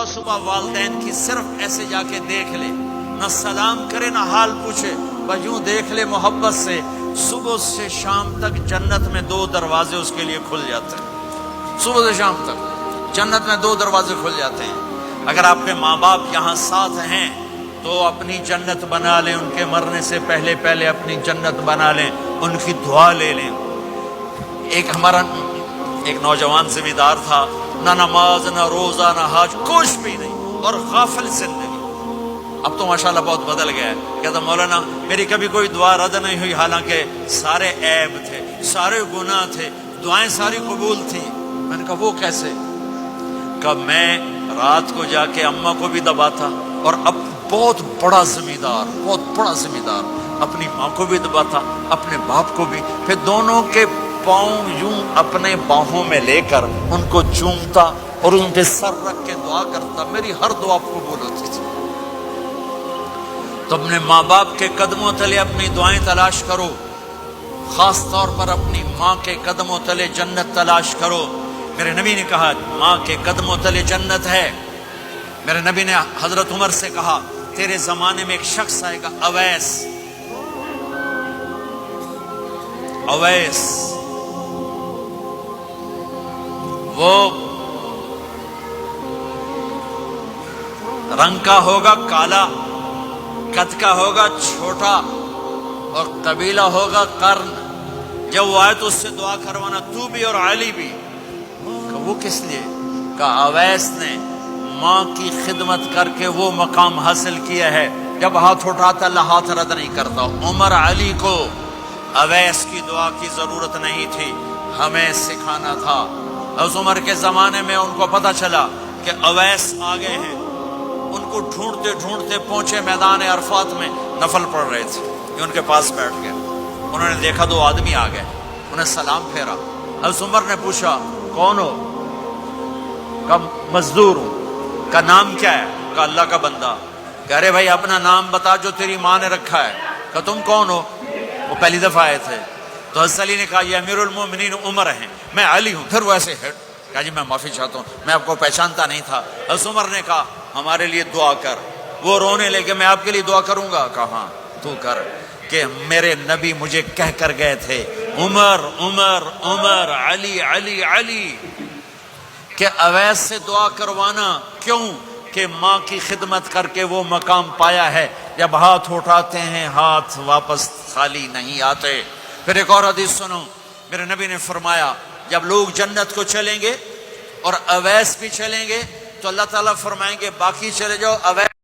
صبح والدین کی صرف ایسے جا کے دیکھ لے، نہ سلام کرے نہ حال پوچھے، بس یوں دیکھ لے محبت سے، صبح سے شام تک جنت میں 2 دروازے اس کے لیے کھل جاتے ہیں۔ صبح سے شام تک جنت میں 2 دروازے کھل جاتے ہیں۔ اگر آپ کے ماں باپ یہاں ساتھ ہیں تو اپنی جنت بنا لیں، ان کے مرنے سے پہلے اپنی جنت بنا لیں، ان کی دعا لے لیں۔ ہمارا ایک نوجوان ذمہ دار تھا، نہ نماز نہ روزہ نہ حج، کچھ بھی نہیں، اور غافل زندگی۔ اب تو ماشاءاللہ بہت بدل گیا ہے۔ کہتا مولانا میری کبھی کوئی دعا رد نہیں ہوئی، حالانکہ سارے عیب تھے، سارے گناہ تھے، دعائیں ساری قبول تھیں۔ میں نے کہا وہ کیسے؟ کہ میں رات کو جا کے اماں کو بھی دباتا، اور اب بہت بڑا ذمہ دار اپنی ماں کو بھی دباتا، اپنے باپ کو بھی، پھر دونوں کے پاؤں یوں اپنے باہوں میں لے کر ان کو چومتا اور ان پہ سر رکھ کے دعا کرتا، میری ہر دعا قبول ہوتی تھی۔ تو اپنے ماں باپ کے قدموں تلے اپنی دعائیں تلاش کرو، خاص طور پر اپنی ماں کے قدموں تلے جنت تلاش کرو۔ میرے نبی نے کہا ماں کے قدموں تلے جنت ہے۔ میرے نبی نے حضرت عمر سے کہا تیرے زمانے میں ایک شخص آئے گا، اویس، وہ رنگ کا ہوگا کالا، قد کا ہوگا چھوٹا، اور قبیلہ ہوگا قرن۔ جب وہ آئے تو اس سے دعا کروانا، تو بھی اور علی بھی۔ کہ وہ کس لیے؟ کہ اویس نے ماں کی خدمت کر کے وہ مقام حاصل کیا ہے، جب ہاتھ اٹھاتا اللہ ہاتھ رد نہیں کرتا۔ عمر علی کو اویس کی دعا کی ضرورت نہیں تھی، ہمیں سکھانا تھا۔ اس عمر کے زمانے میں ان کو پتہ چلا کہ اویس آگے ہیں، ان کو ڈھونڈتے پہنچے میدان عرفات میں، نفل پڑھ رہے تھے، یہ ان کے پاس بیٹھ گئے۔ انہوں نے دیکھا 2 آدمی آ گئے، انہیں سلام پھیرا۔ حضرت عمر نے پوچھا کون ہو؟ کہ مزدور ہوں۔ کا نام کیا ہے؟ کہ اللہ کا بندہ۔ کہہ رہے بھائی اپنا نام بتا جو تیری ماں نے رکھا ہے۔ کہ تم کون ہو؟ وہ پہلی دفعہ آئے تھے۔ تو حضرت علی نے کہا یہ امیر المومنین عمر ہیں، میں علی ہوں۔ پھر وہ ایسے کہا جی میں معافی چاہتا ہوں، میں آپ کو پہچانتا نہیں تھا۔ حضرت عمر نے کہا ہمارے لیے دعا کر۔ وہ رونے لگے میں آپ کے لیے دعا کروں گا؟ کہا ہاں تو کر، کہ میرے نبی مجھے کہہ کر گئے تھے عمر عمر عمر، علی علی علی، کہ اویس سے دعا کروانا۔ کیوں؟ کہ ماں کی خدمت کر کے وہ مقام پایا ہے، جب ہاتھ اٹھاتے ہیں ہاتھ واپس خالی نہیں آتے۔ پھر ایک اور حدیث سنو، میرے نبی نے فرمایا جب لوگ جنت کو چلیں گے اور اویس بھی چلیں گے تو اللہ تعالیٰ فرمائیں گے باقی چلے جاؤ، اویس